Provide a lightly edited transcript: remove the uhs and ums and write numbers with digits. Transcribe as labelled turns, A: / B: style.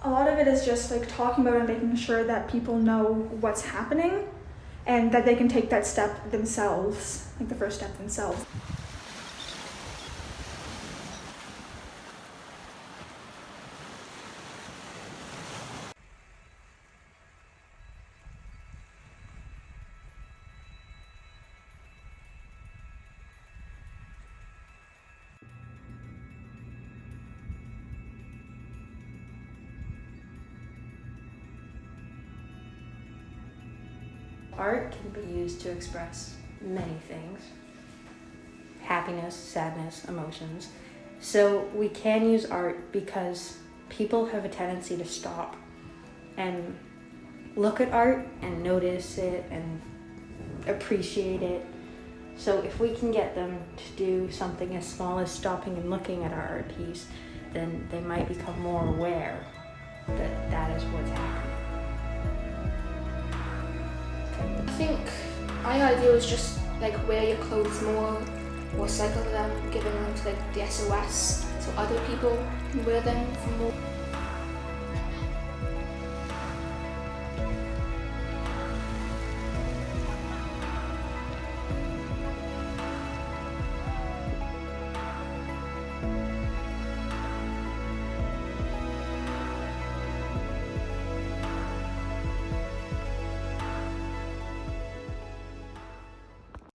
A: A lot of it is just like talking about and making sure that people know what's happening and that they can take that step themselves, like the first step themselves.
B: Art can be used to express many things. Happiness, sadness, emotions. So we can use art because people have a tendency to stop and look at art and notice it and appreciate it. So if we can get them to do something as small as stopping and looking at our art piece, then they might become more aware that that is what's happening.
C: I think my idea was just like wear your clothes more, or cycle them, giving them to like the SOS so other people can wear them for more.